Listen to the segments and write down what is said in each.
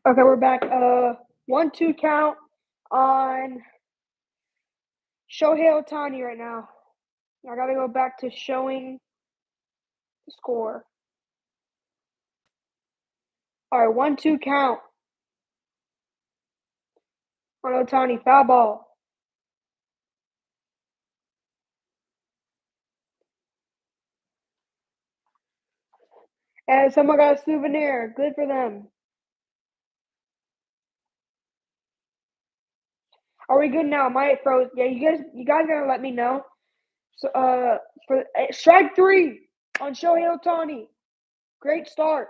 Okay, we're back. 1-2 count on Shohei Ohtani right now. I gotta go back to showing the score. All right, 1-2 count on Ohtani. Foul ball. And someone got a souvenir. Good for them. Are we good now? My froze. Yeah, you guys gotta let me know. So, for strike 3 on Shohei Ohtani. Great start.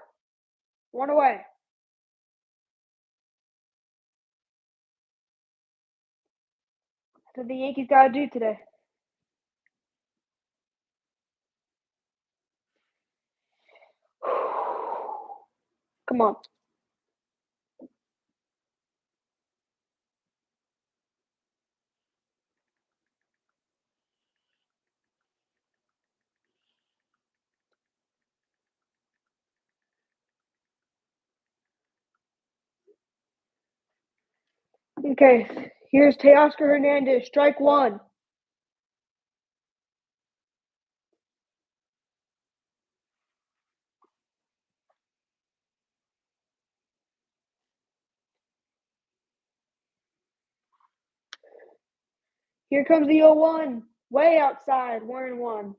1 away. That's what the Yankees gotta do today. Come on. Okay, here's Teoscar Hernandez. Strike 1. Here comes the 0-1. Way outside. 1-1.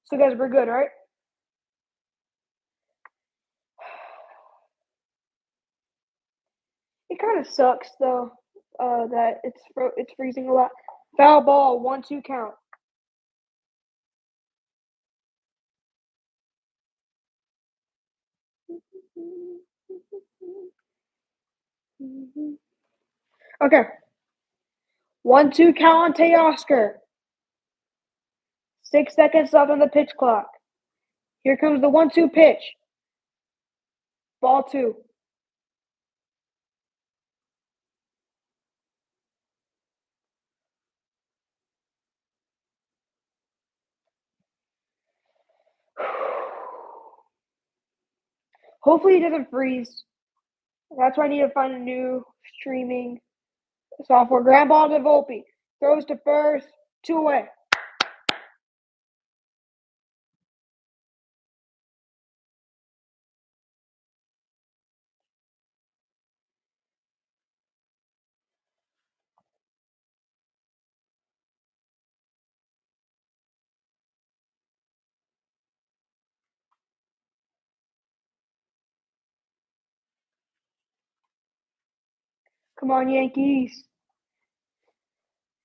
So, guys, we're good, right? It kind of sucks, though, that it's freezing a lot. Foul ball. 1-2 count. Okay. 1-2 count on Teoscar. 6 seconds left on the pitch clock. Here comes the 1-2 pitch. Ball 2. Hopefully it doesn't freeze. That's why I need to find a new streaming software. Ground ball to Volpe. Throws to first. 2 away. Come on, Yankees.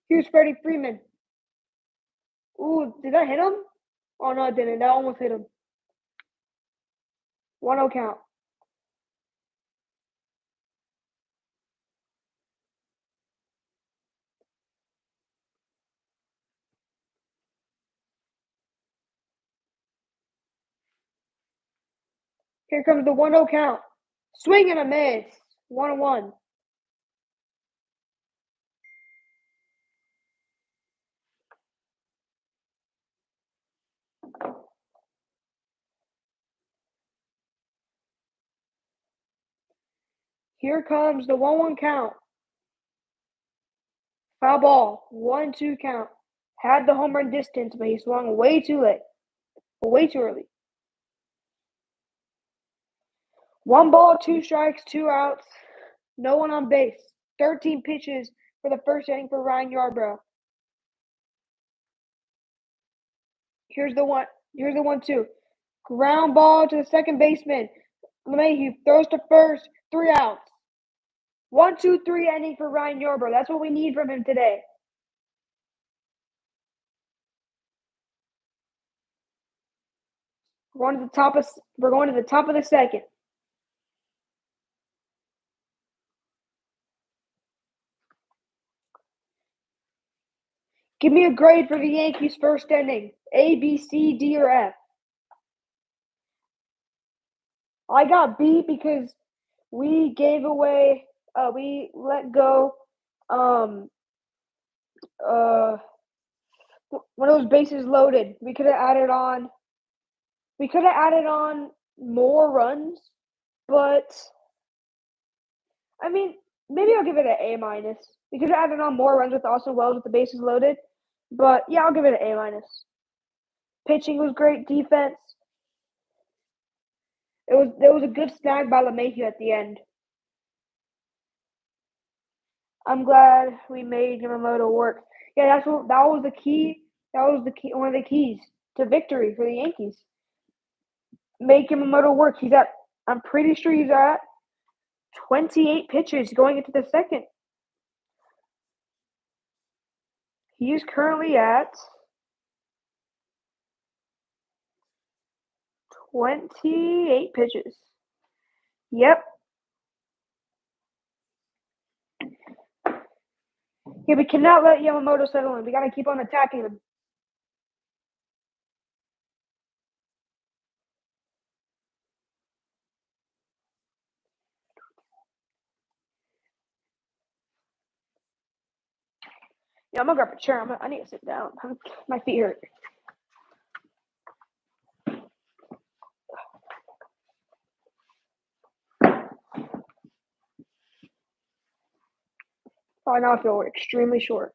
Here's Freddie Freeman. Ooh, did that hit him? Oh, no, it didn't. That almost hit him. 1-0 count. Here comes the 1-0 count. Swing and a miss. 1-1. Here comes the 1-1 count. Foul ball. 1-2 count. Had the home run distance, but he swung way too late. Way too early. 1 ball, 2 strikes, 2 outs. No one on base. 13 pitches for the first inning for Ryan Yarbrough. Here's the 1-2. Ground ball to the second baseman. LeMahieu throws to first. 3 outs. 1-2-3 inning for Ryan Yarbrough. That's what we need from him today. We're going to the top of the second. Give me a grade for the Yankees' first inning. A, B, C, D, or F. I got B because we gave away. We let go. One of those bases loaded. We could have added on. We could have added on more runs, but I mean, maybe I'll give it an A minus. We could have added on more runs with Austin Wells with the bases loaded, but yeah, I'll give it an A minus. Pitching was great. Defense. There was a good snag by LeMahieu at the end. I'm glad we made Yamamoto work. Yeah, that was the key. That was the key. One of the keys to victory for the Yankees. Make Yamamoto work. I'm pretty sure he's at 28 pitches going into the second. He is currently at 28 pitches. Yep. Yeah, we cannot let Yamamoto settle in. We got to keep on attacking him. Yeah, I'm going to grab a chair. I need to sit down. My feet hurt. Oh, now I feel extremely short.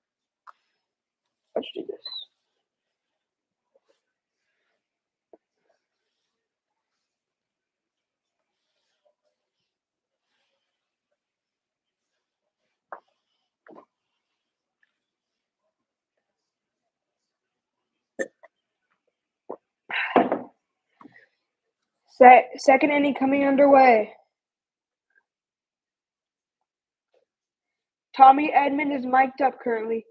Let's do this. Second inning coming underway. Tommy Edman is mic'd up currently.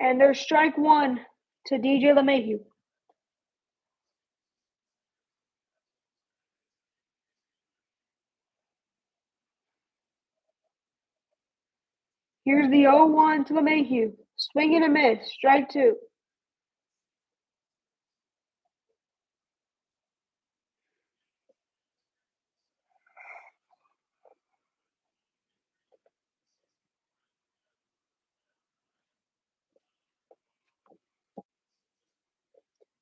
And there's strike one to DJ LeMahieu. Here's the 0-1 to LeMahieu. Swing and a miss. Strike two.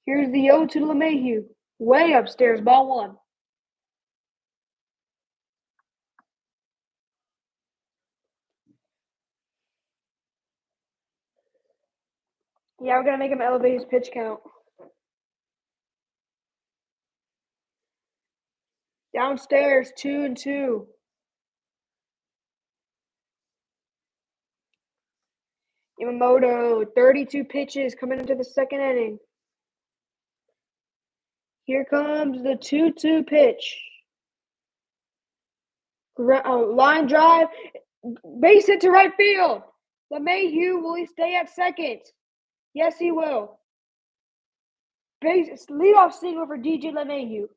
Here's the 0 to LeMahieu. Way upstairs. Ball one. Yeah, we're going to make him elevate his pitch count. Downstairs, 2-2. Yamamoto, 32 pitches coming into the second inning. Here comes the 2-2 pitch. Line drive. Base hit to right field. LeMahieu, will he stay at second? Yes, he will. Leadoff single for DJ LeMahieu.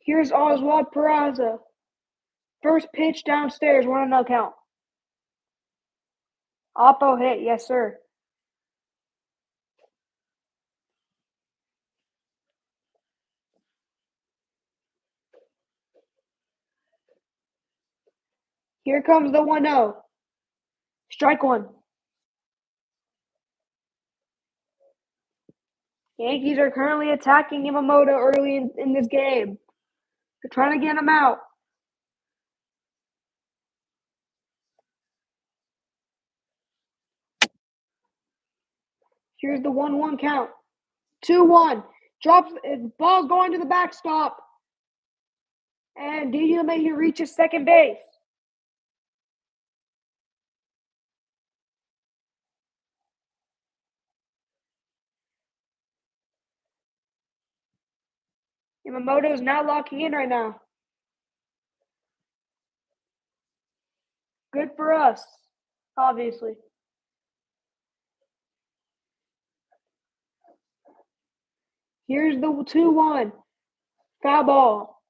Here's Oswald Peraza. First pitch downstairs, 1-0 count. Oppo hit, yes, sir. Here comes the 1-0. Strike one. Yankees are currently attacking Yamamoto early in this game. They're trying to get him out. Here's the 1-1 count. 2-1. Drops. Ball's going to the backstop. And DJ LeMahieu reaches second base. Yamamoto is not locking in right now. Good for us, obviously. Here's the 2-1. Foul ball.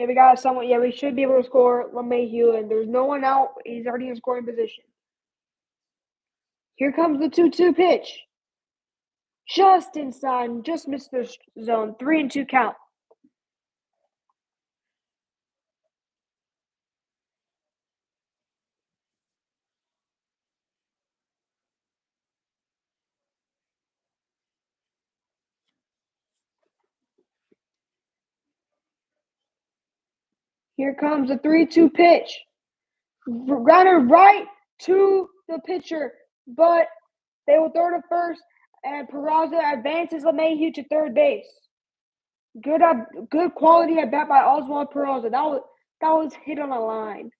Yeah, we got someone. Yeah, we should be able to score LeMahieu, and there's no one out. He's already in scoring position. Here comes the 2-2 pitch. Just inside, just missed the zone. 3-2 count. Here comes the 3-2 pitch. Runner right to the pitcher, but they will throw to first, and Peraza advances LeMahieu to third base. Good quality at bat by Oswald Peraza. That was hit on a line.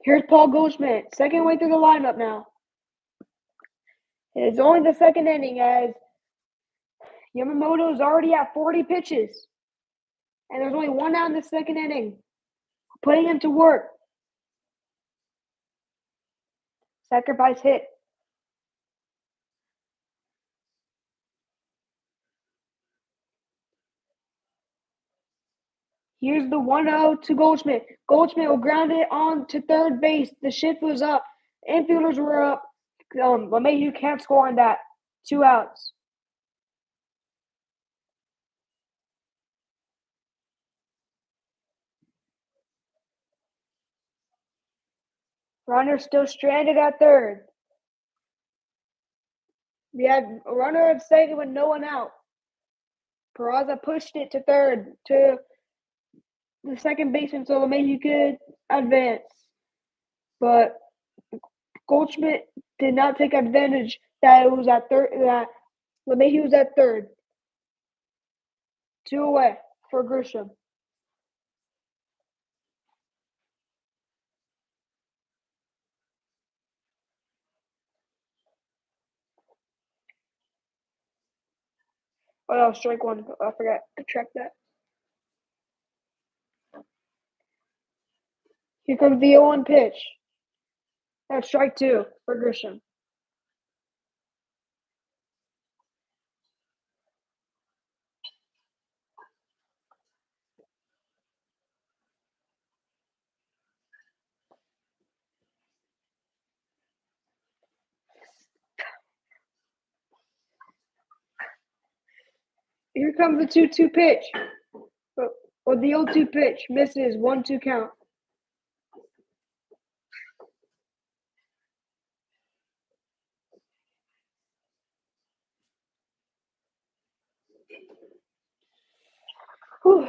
Here's Paul Goldschmidt, second way through the lineup now. It's only the second inning as Yamamoto is already at 40 pitches, and there's only one out in the second inning. Putting him to work. Sacrifice hit. Here's the 1-0 to Goldschmidt. Goldschmidt will ground it on to third base. The shift was up. Infielders were up. LeMahieu can't score on that. 2 outs. Runner still stranded at third. We had a runner at second with no one out. Peraza pushed it to third to the second baseman so LeMahieu could advance. But Goldschmidt did not take advantage that it was at third. That LeMahieu was at third. 2 away for Grisham. Oh, no, strike one. I forgot to check that. Here comes the 0-1 pitch. That's strike 2 for Grisham. Here comes the 2-2 pitch. Or the 0-2 pitch. Misses. 1-2 count. Whew.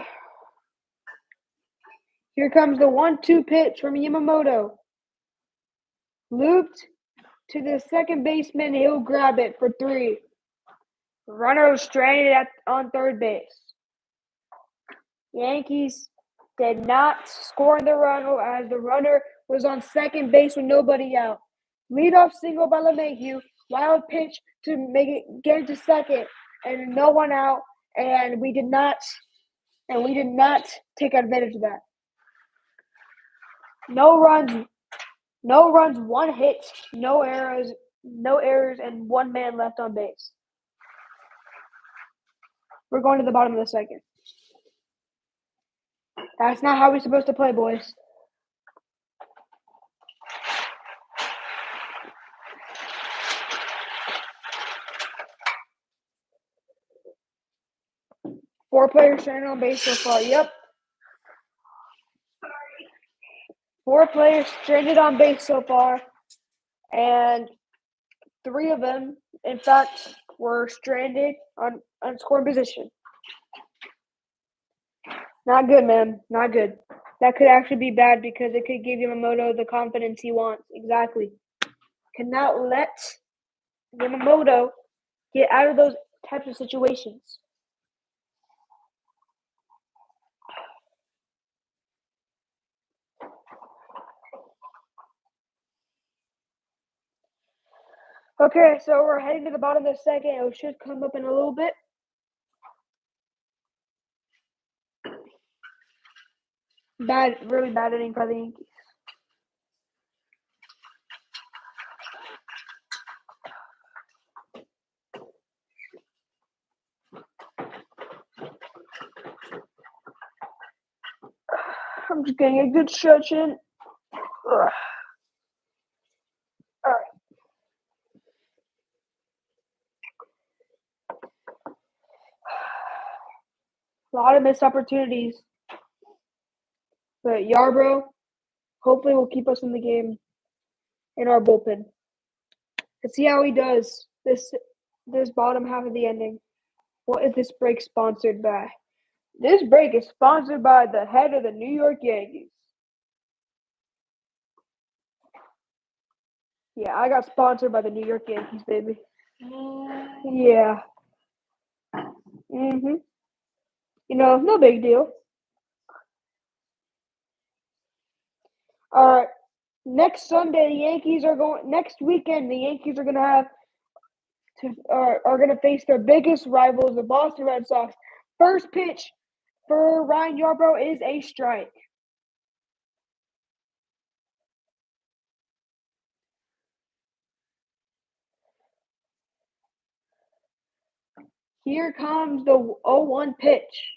Here comes the 1-2 pitch from Yamamoto. Looped to the second baseman. He'll grab it for 3. Runner stranded on third base. Yankees did not score the run as the runner was on second base with nobody out. Leadoff single by LeMahieu. Wild pitch to make it get into second, and no one out. And we did not take advantage of that. No runs, 1 hit, no errors, and 1 man left on base. We're going to the bottom of the second. That's not how we're supposed to play, boys. Four players stranded on base so far. Yep. 4 players stranded on base so far, and 3 of them, in fact, were stranded on scoring position. Not good, man. Not good. That could actually be bad because it could give Yamamoto the confidence he wants. Exactly. Cannot let Yamamoto get out of those types of situations. Okay, so we're heading to the bottom of the second. It should come up in a little bit. Really bad inning for the Yankees. I'm just getting a good stretch in. Ugh. All right. A lot of missed opportunities. But Yarbrough hopefully will keep us in the game in our bullpen. Let's see how he does this bottom half of the ending. What is this break sponsored by? This break is sponsored by the head of the New York Yankees. Yeah, I got sponsored by the New York Yankees, baby. Yeah. You know, no big deal. All right. Next Sunday, next weekend, the Yankees are going to face their biggest rivals, the Boston Red Sox. First pitch for Ryan Yarbrough is a strike. Here comes the 0-1 pitch.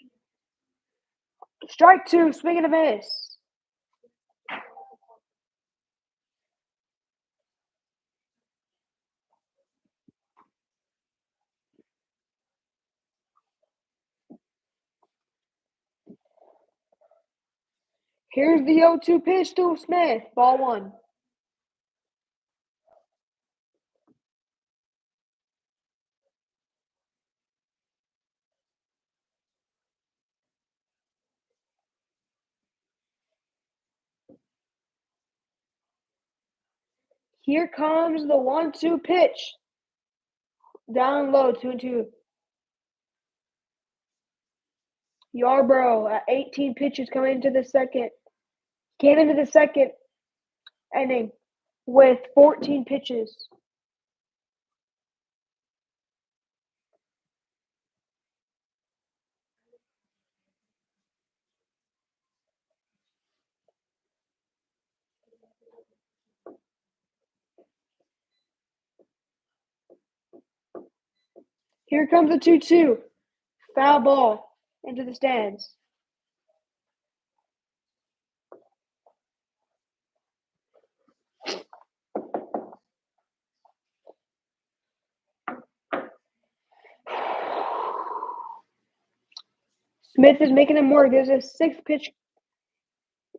Strike two, swing and a miss. Here's the 0-2 pitch to Smith. Ball one. Here comes the 1-2 pitch. Down low, 2-2. Yarbrough at 18 pitches coming into the second. Came into the second inning with 14 pitches. Here comes the 2-2. Foul ball into the stands. Smith is making him work. There's a sixth pitch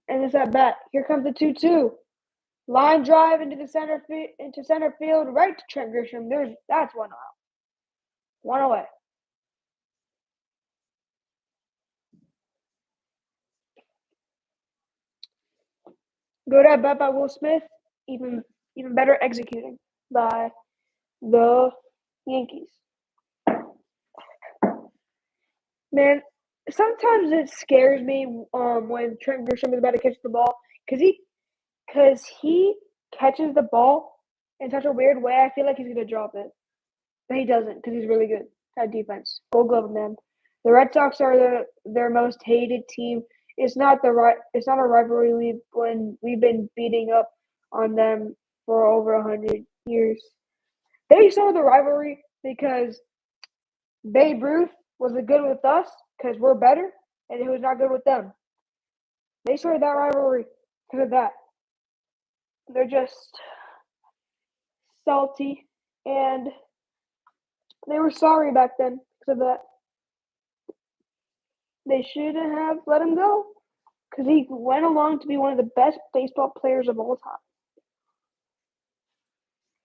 and it's at bat. Here comes the 2-2. Line drive into center field, right to Trent Grisham. That's 1 out. 1 away. Good at bat by Will Smith. Even better executing by the Yankees. Man, sometimes it scares me when Trent Grisham is about to catch the ball because he catches the ball in such a weird way. I feel like he's gonna drop it, but he doesn't because he's really good at defense. Gold Glove man. The Red Sox are their most hated team. It's not a rivalry we've been beating up on them for over 100 years. They started the rivalry because Babe Ruth was good with us because we're better, and it was not good with them. They started that rivalry because of that. They're just salty, and they were sorry back then because of that. They shouldn't have let him go because he went along to be one of the best baseball players of all time.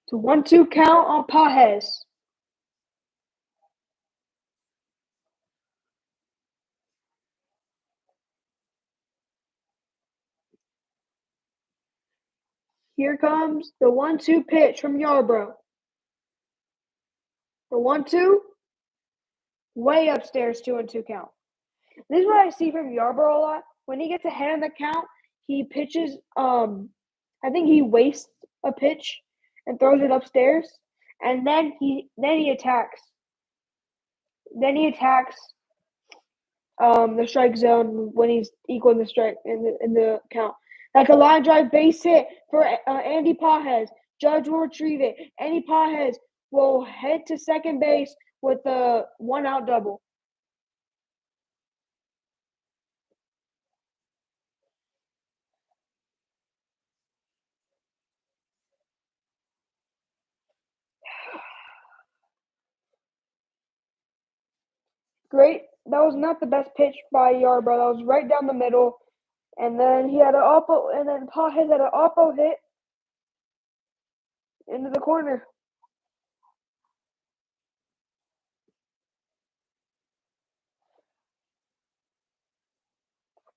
It's a 1-2 count on Pajes. Here comes the 1-2 pitch from Yarbrough. The 1-2, way upstairs, 2-2 count. This is what I see from Yarbrough a lot. When he gets ahead on the count, he pitches. I think he wastes a pitch and throws it upstairs, and then he attacks. Then he attacks the strike zone when he's equaling the strike in the count. That's a line drive base hit for Andy Pages. Judge will retrieve it. Andy Pages will head to second base with a 1-out double. Great. That was not the best pitch by Yarbrough. That was right down the middle. And then he had an oppo, and then Pages had an oppo hit into the corner.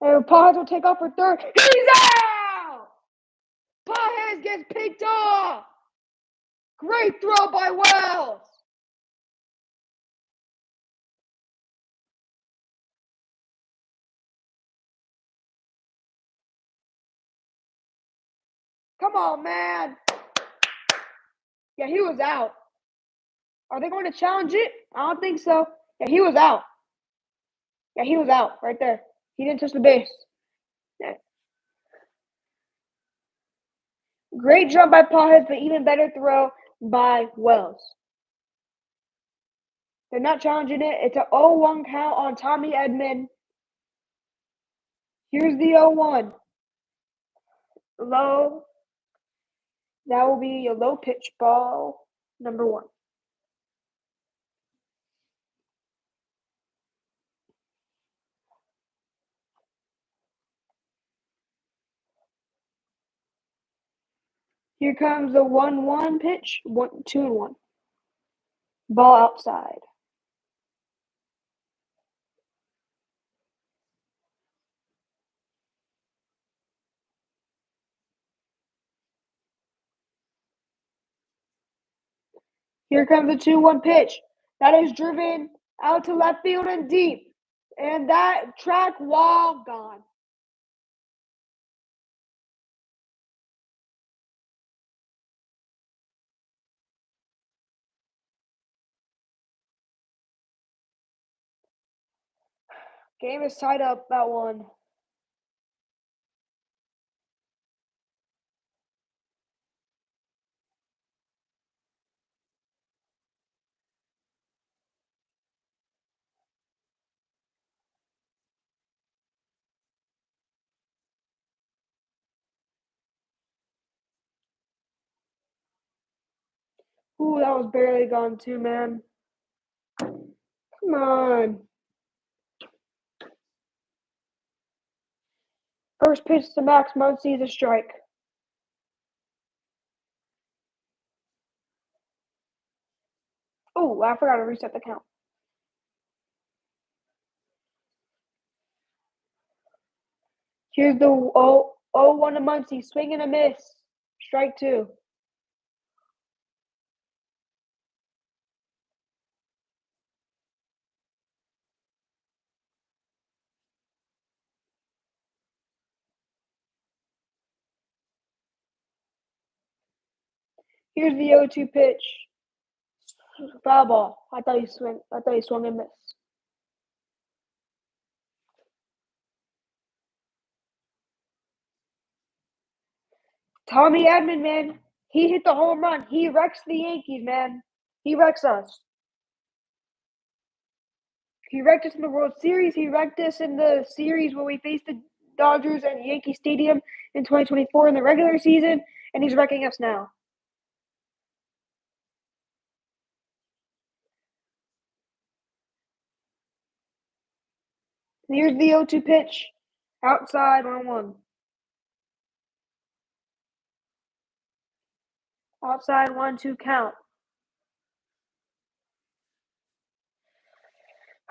And Pages will take off for third. He's out! Pages gets picked off. Great throw by Wells. Come on, man. Yeah, he was out. Are they going to challenge it? I don't think so. Yeah, he was out. Yeah, he was out right there. He didn't touch the base. Yeah. Great jump by Pages, but even better throw by Wells. They're not challenging it. It's an 0-1 count on Tommy Edman. Here's the 0-1. Low. That will be a low pitch ball, number 1. Here comes the 1-1 pitch. 2-1. Ball outside. Here comes the 2-1 pitch. That is driven out to left field and deep. And that track wall gone. Game is tied up at 1. Ooh, that was barely gone too, man. Come on. First pitch to Max Muncy is a strike. Oh, I forgot to reset the count. Here's the 0-1 to Muncy. Swing and a miss. Strike 2. Here's the 0-2 pitch. Foul ball. I thought he swung and missed. Tommy Edman, man. He hit the home run. He wrecks the Yankees, man. He wrecks us. He wrecked us in the World Series. He wrecked us in the series where we faced the Dodgers at Yankee Stadium in 2024 in the regular season, and he's wrecking us now. Here's the 0-2 pitch. Outside 1-1. Outside 1-2 count.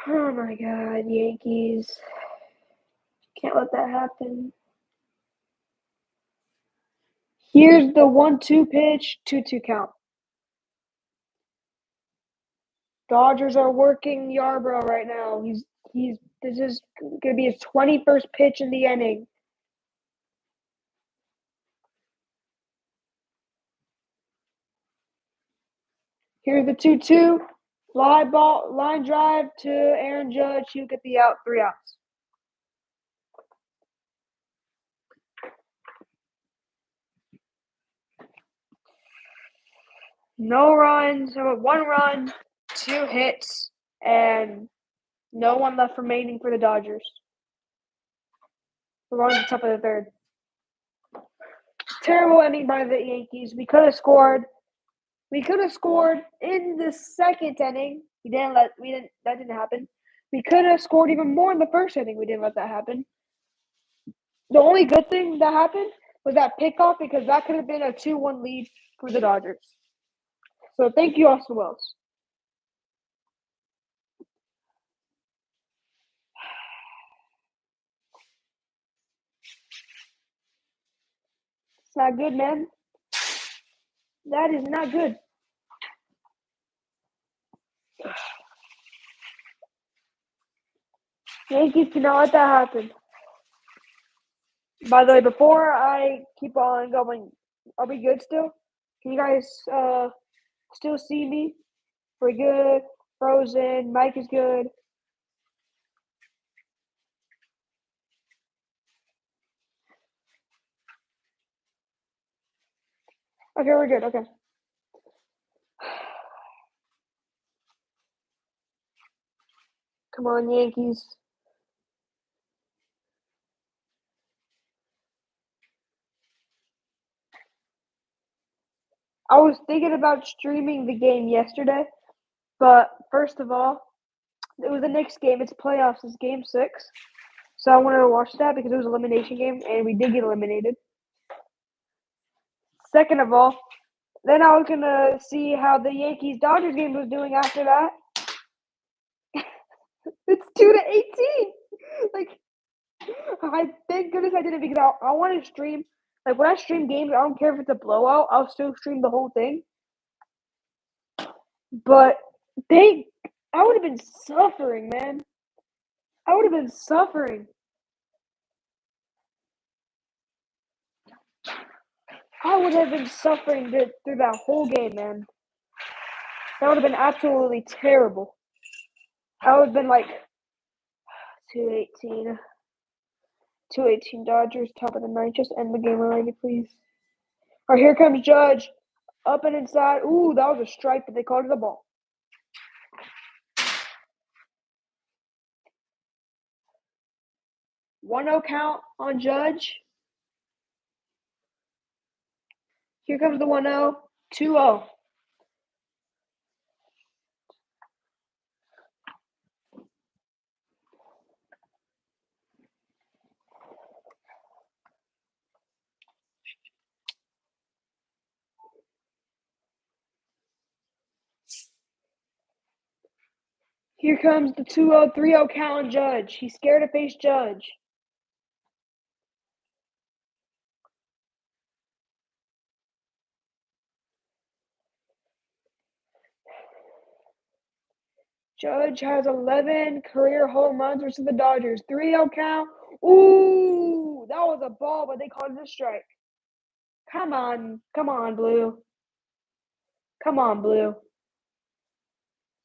Oh my God, Yankees. Can't let that happen. Here's the 1-2 pitch, 2-2 count. Dodgers are working Yarbrough right now. This is gonna be his 21st pitch in the inning. Here's the 2-2. Fly ball, line drive to Aaron Judge. He'll get the out, 3 outs. No runs, 1 run, 2 hits, and no one left remaining for the Dodgers. We're going to the top of the third. Terrible ending by the Yankees. We could have scored. We could have scored in the second inning. That didn't happen. We could have scored even more in the first inning. We didn't let that happen. The only good thing that happened was that pickoff because that could have been a 2-1 lead for the Dodgers. So thank you, Austin Wells. It's not good, man. That is not good. Yankees cannot let that happen. By the way, before I keep on going, are we good still? Can you guys still see me? We're good. Frozen. Mike is good. Okay, we're good. Okay. Come on, Yankees. I was thinking about streaming the game yesterday, but first of all, it was the Knicks game. It's playoffs. It's game 6. So I wanted to watch that because it was an elimination game, and we did get eliminated. Second of all, then I was going to see how the Yankees Dodgers game was doing after that. It's 2-18. Like, thank goodness I did it because I want to stream. Like, when I stream games, I don't care if it's a blowout. I'll still stream the whole thing. But I would have been suffering, man. I would have been suffering. I would have been suffering through that whole game, man. That would have been absolutely terrible. I would have been like 2-18. 2-18 Dodgers, top of the ninth. Just end the game already, please. All right, here comes Judge. Up and inside. Ooh, that was a strike, but they called it a ball. 1-0 count on Judge. Here comes the 1-0. 2-0. Here comes the 2-0, 3-0 count on Judge. He's scared to face Judge. Judge has 11 career home runs versus the Dodgers. 3-0 count. Ooh, that was a ball, but they called it a strike. Come on. Come on, Blue. Come on, Blue.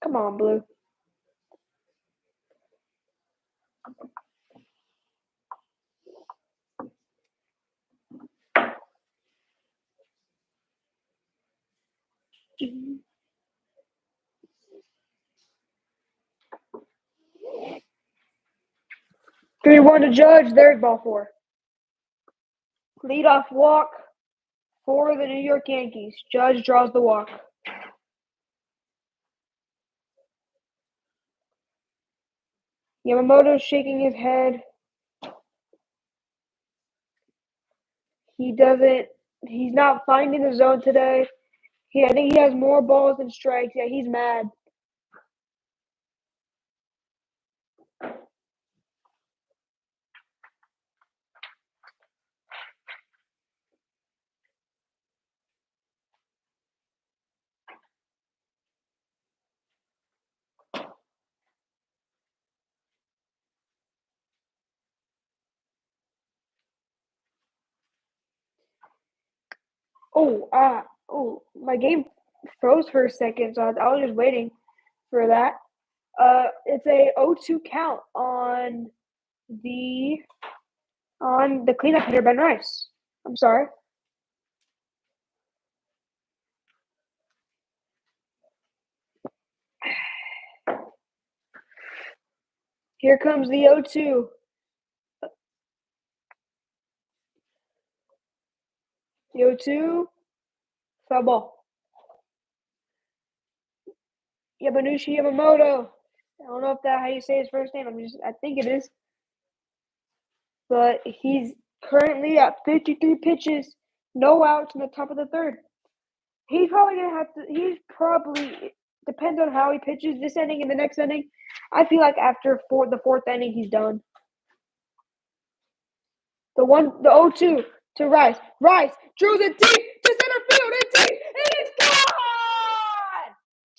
Come on, Blue. Mm-hmm. 3-1 to Judge. There's ball 4. Leadoff walk for the New York Yankees. Judge draws the walk. Yamamoto's shaking his head. He's not finding the zone today. I think he has more balls than strikes. Yeah, he's mad. My game froze for a second, so I was just waiting for that. It's a 0-2 count on the cleanup hitter, Ben Rice. I'm sorry. Here comes the 0-2. The 0-2. Foul ball. Yabanushi Yamamoto. I don't know if that's how you say his first name. I think it is. But he's currently at 53 pitches, no outs in the top of the third. He's probably going to have to – depends on how he pitches this inning and the next inning. I feel like after the fourth inning, he's done. The 0-2 to Rice. Rice drills it deep to center field and deep, and it's gone!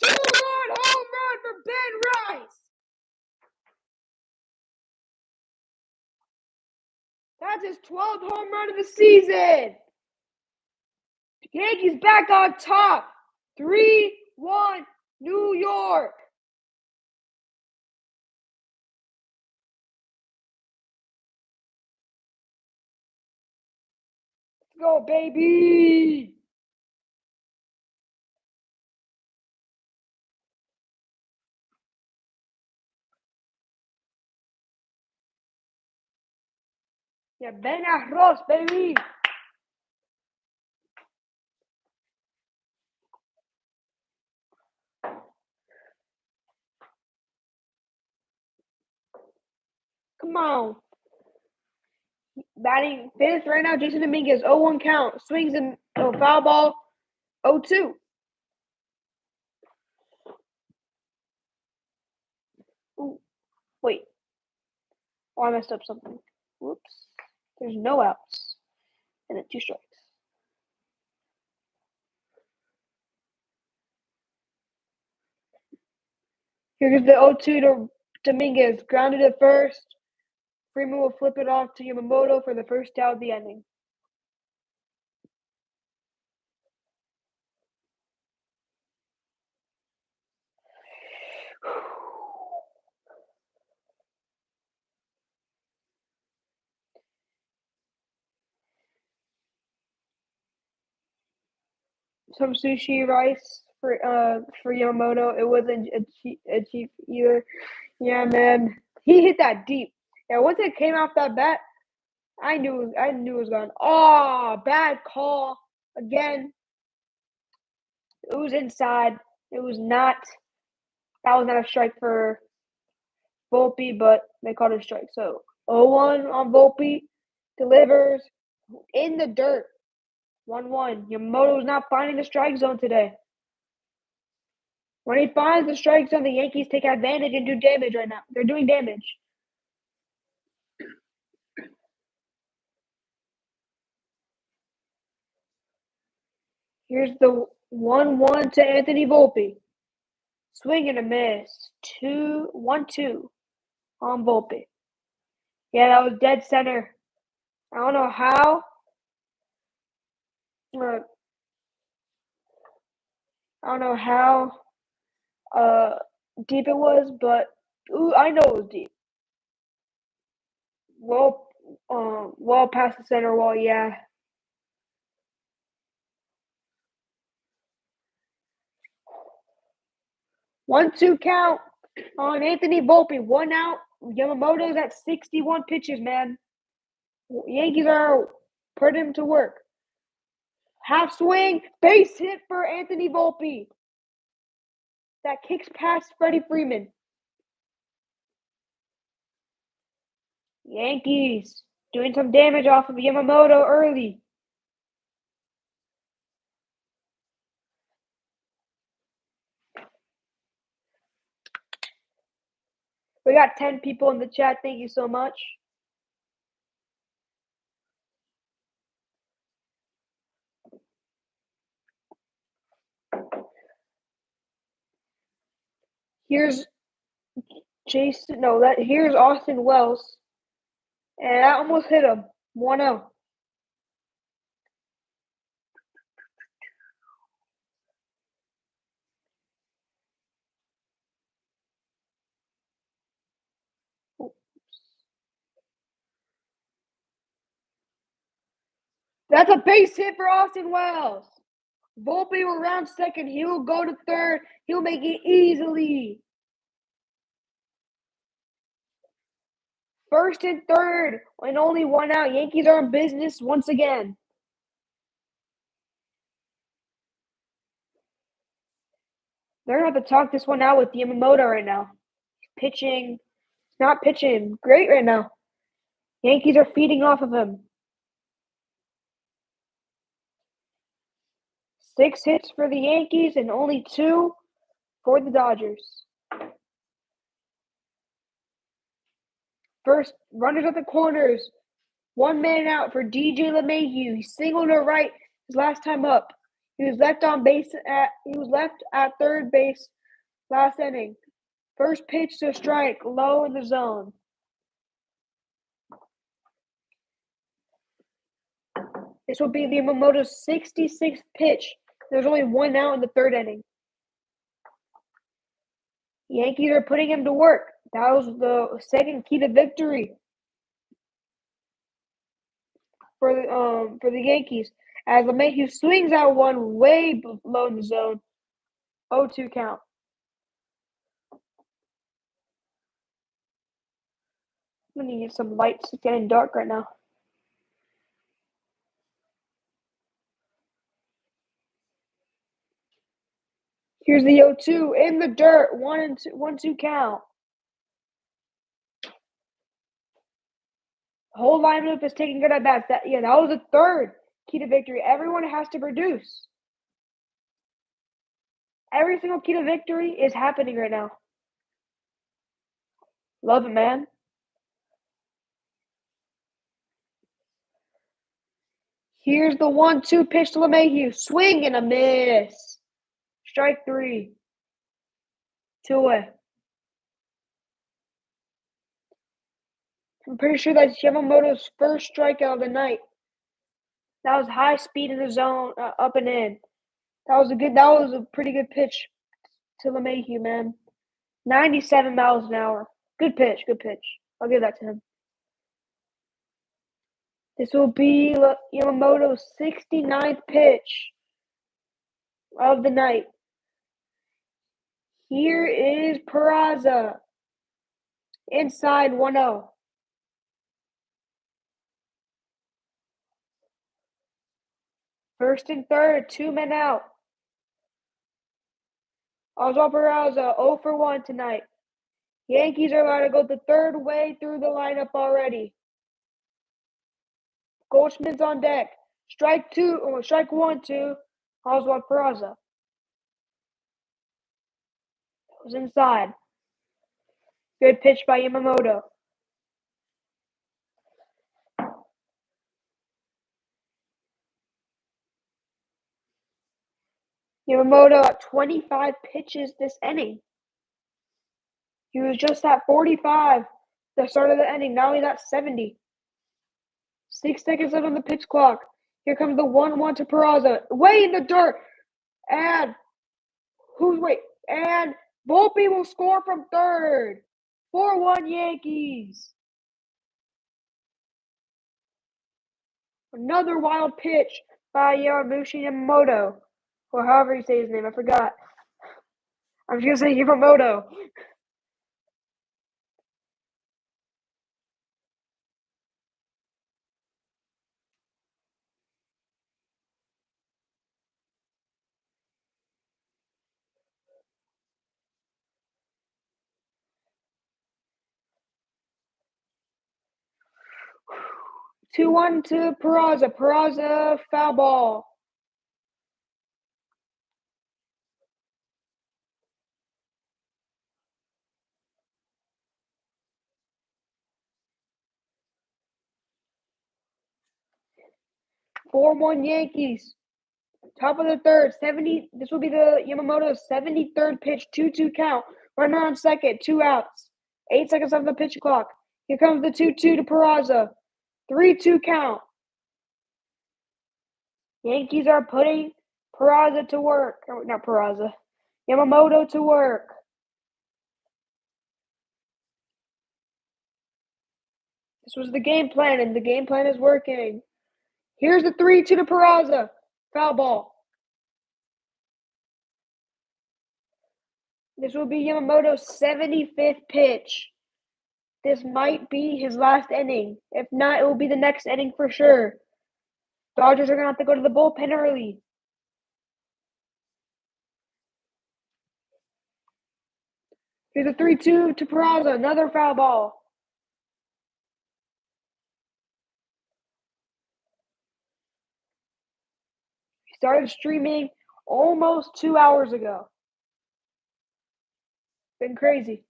2-run home run for Ben Rice. That's his 12th home run of the season. Yankees back on top. 3-1 New York. Let's go, baby. Yeah, Ben Arroz, baby. Come on. Batting fifth right now, Jason Dominguez, 0-1 count. Swings and foul ball, 0-2. Ooh, wait. Oh, I messed up something. Whoops. There's no outs. And then 2 strikes. Here's the 0-2 to Dominguez. Grounded at first. Freeman will flip it off to Yamamoto for the first out of the inning. Some sushi rice for Yamamoto. It wasn't a cheap either. Yeah, man. He hit that deep. Yeah, once it came off that bat, I knew it was gone. Oh, bad call again. It was inside. It was not. That was not a strike for Volpe, but they called it a strike. So 0-1 on Volpe. Delivers in the dirt. 1-1. Yamamoto's not finding the strike zone today. When he finds the strike zone, the Yankees take advantage and do damage right now. They're doing damage. Here's the 1-1 to Anthony Volpe. Swing and a miss. 1-2 on Volpe. Yeah, that was dead center. I don't know how. I don't know how deep it was, but I know it was deep. Well past the center wall, yeah. 1-2 count on Anthony Volpe. 1 out. Yamamoto's at 61 pitches, man. Yankees are putting him to work. Half swing, base hit for Anthony Volpe. That kicks past Freddie Freeman. Yankees doing some damage off of Yamamoto early. We got 10 people in the chat. Thank you so much. Here's here's Austin Wells. And I almost hit him. 1-0. That's a base hit for Austin Wells. Volpe will round second. He will go to third. He'll make it easily. First and third, and only one out. Yankees are in business once again. They're going to have to talk this one out with Yamamoto right now. Pitching, not pitching great right now. Yankees are feeding off of him. 6 hits for the Yankees and only 2 for the Dodgers. First, runners at the corners. 1 man out for DJ LeMahieu. He singled to right his last time up. He was left at third base last inning. First pitch to strike, low in the zone. This will be Yamamoto's 66th pitch. There's only 1 out in the third inning. The Yankees are putting him to work. That was the second key to victory for the Yankees. As LeMahieu swings out one way below in the zone. 0-2 count. I'm going to get some lights. It's getting dark right now. Here's the 0-2 in the dirt. 1-2 count. The whole lineup is taking good at bats. That was the third key to victory. Everyone has to produce. Every single key to victory is happening right now. Love it, man. Here's the 1-2 pitch to LeMahieu. Swing and a miss. Strike 3. 2 away. I'm pretty sure that's Yamamoto's first strikeout of the night. That was high speed in the zone, up and in. That was a pretty good pitch to LeMahieu, man. 97 miles an hour. Good pitch. I'll give that to him. This will be Yamamoto's 69th pitch of the night. Here is Peraza. Inside 1-0. First and third, 2 men out. Oswald Peraza, 0 for 1 tonight. Yankees are about to go the third way through the lineup already. Goldschmidt's on deck. Strike 1 to Oswald Peraza. It was inside. Good pitch by Yamamoto. Yamamoto at 25 pitches this inning. He was just at 45 at the start of the inning. Now he's at 70. 6 seconds left on the pitch clock. Here comes the 1-1 to Peraza. Way in the dirt. And Volpe will score from third. 4-1 Yankees. Another wild pitch by Yamamoto. Or however you say his name. I forgot. I'm just going to say Yamamoto. Two one to Peraza. Peraza, foul ball. Four one Yankees. Top of the third, 70. This will be the Yamamoto's 73rd pitch, 2-2 count. Runner on second, 2 outs. 8 seconds on the pitch clock. Here comes the 2-2 to Peraza. 3-2 count. Yankees are putting Peraza to work. Not Peraza. Yamamoto to work. This was the game plan, and the game plan is working. Here's the 3-2 to Peraza. Foul ball. This will be Yamamoto's 75th pitch. This might be his last inning. If not, it will be the next inning for sure. Dodgers are going to have to go to the bullpen early. Here's a 3-2 to Peraza. Another foul ball. He started streaming almost 2 hours ago. Been crazy.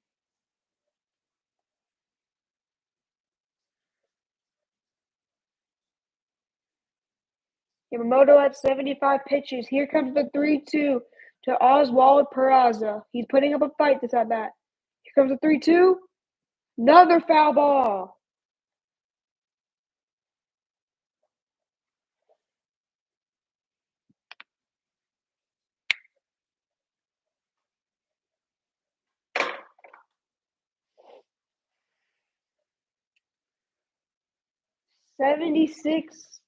Yamamoto at 75 pitches. Here comes the 3-2 to Oswald Peraza. He's putting up a fight this at bat. Here comes the 3-2. Another foul ball.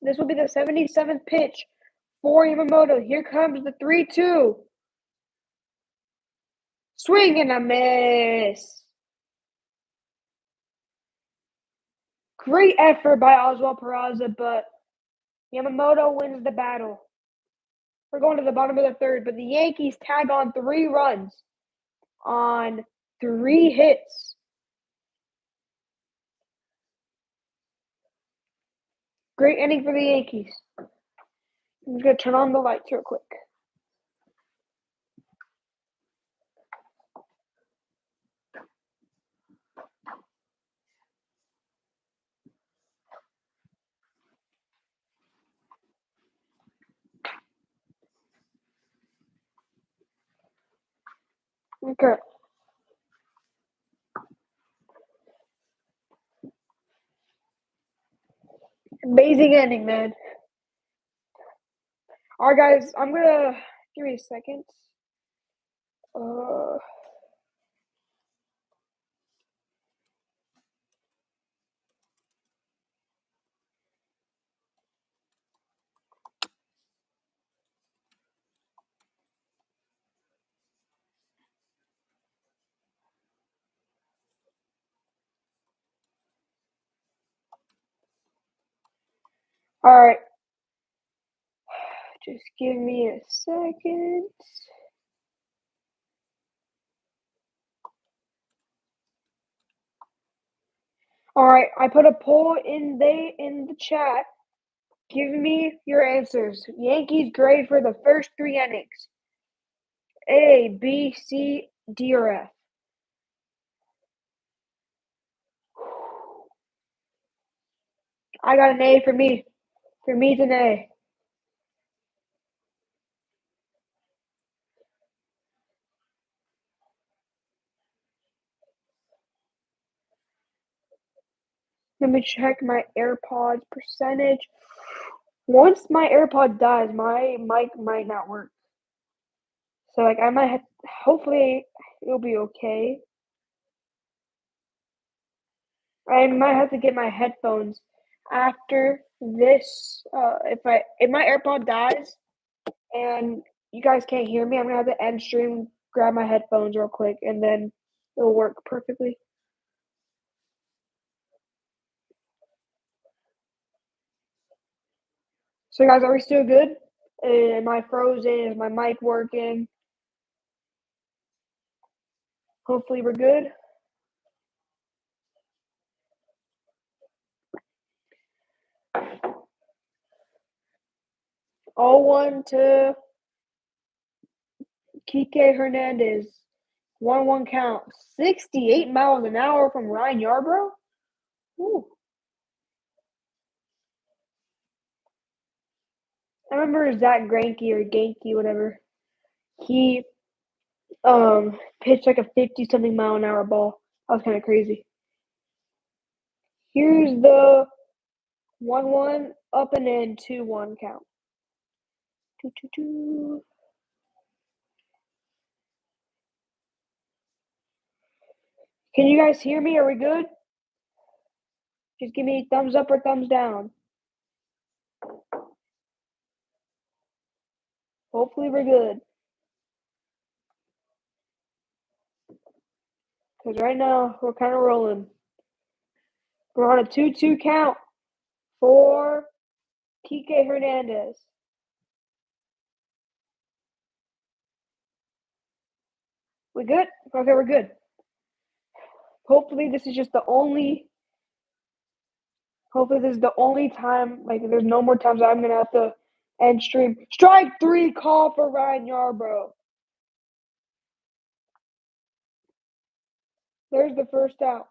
This will be the 77th pitch for Yamamoto. Here comes the 3-2. Swing and a miss. Great effort by Oswald Peraza, but Yamamoto wins the battle. We're going to the bottom of the third, but the Yankees tag on 3 runs on 3 hits. Great inning for the Yankees. I'm just going to turn on the lights real quick. Okay. Amazing ending, man. All right, guys, I'm going to give me a second. All right. Just give me a second. All right, I put a poll in the chat. Give me your answers. Yankees grade for the first 3 innings. A, B, C, D, or F. I got an A for me. For me, it's an A. Let me check my AirPods percentage. Once my AirPod dies, my mic might not work. So, like, I might have, hopefully, it'll be okay. I might have to get my headphones after this. If my AirPod dies and you guys can't hear me, I'm gonna have to end stream, grab my headphones real quick, and then it'll work perfectly. So, guys, are we still good? Am I frozen? Is my mic working? Hopefully, we're good. All 1 to Kike Hernandez. 1-1 count. 68 miles an hour from Ryan Yarbrough? Ooh. I remember Zach Greinke or Genke, whatever. He pitched like a 50-something mile an hour ball. That was kind of crazy. Here's the 1-1 up and in 2-1 count. 2-2-2. Can you guys hear me? Are we good? Just give me thumbs up or thumbs down. Hopefully we're good. Because right now we're kind of rolling. We're on a 2-2 count for Kike Hernandez. We good? Okay, we're good. Hopefully this is just the only. Hopefully this is the only time. Like there's no more times I'm gonna have to end stream. Strike 3 call for Ryan Yarbrough. There's the first out.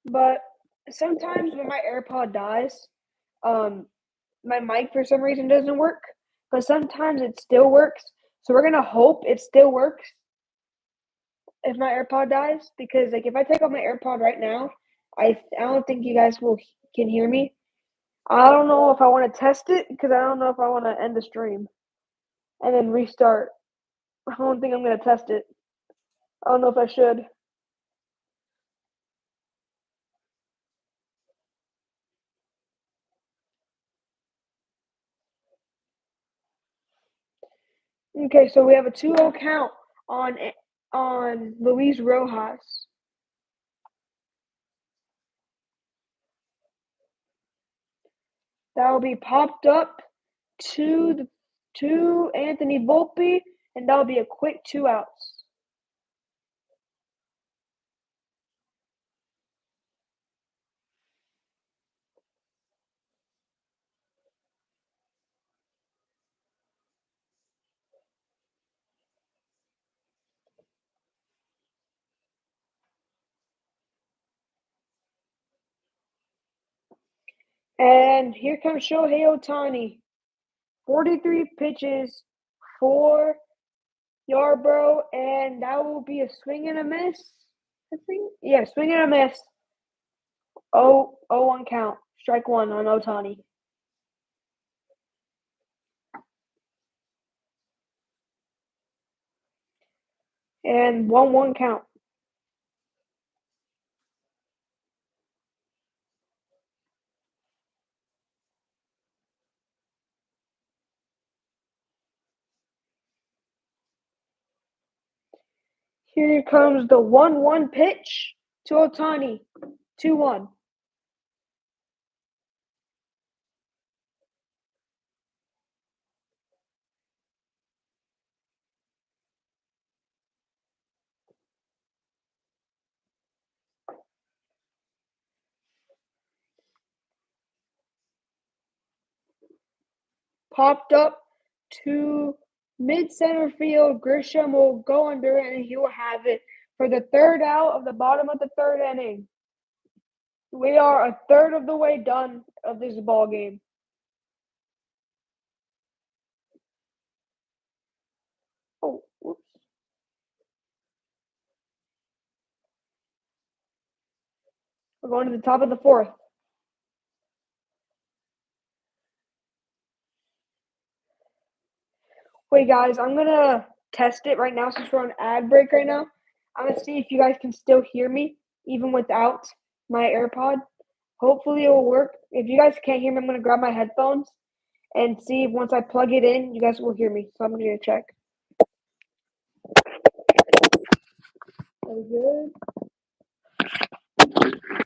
But sometimes when my AirPod dies, my mic for some reason doesn't work. But sometimes it still works. So we're gonna hope it still works if my AirPod dies. Because like if I take off my AirPod right now, I don't think you guys can hear me. I don't know if I want to test it because I don't know if I want to end the stream and then restart. I don't think I'm gonna test it. I don't know if I should. Okay, so we have a 2-0 count on Luis Rojas. That will be popped up to Anthony Volpe, and that'll be a quick 2 outs. And here comes Shohei Ohtani. 43 pitches for Yarbrough, and that will be a swing and a miss. I think. Yeah, swing and a miss. 0-1 count. Strike 1 on Ohtani. And 1-1 count. Here comes the 1-1 pitch to Ohtani. 2-1. Popped up to mid-center field. Grisham will go under it, and he will have it for the third out of the bottom of the third inning. We are a third of the way done of this ball game. Oh, whoops. We're going to the top of the fourth. Wait, guys, I'm going to test it right now since we're on ad break right now. I'm going to see if you guys can still hear me, even without my AirPod. Hopefully it will work. If you guys can't hear me, I'm going to grab my headphones and see if once I plug it in, you guys will hear me. So I'm going to check. Are we good?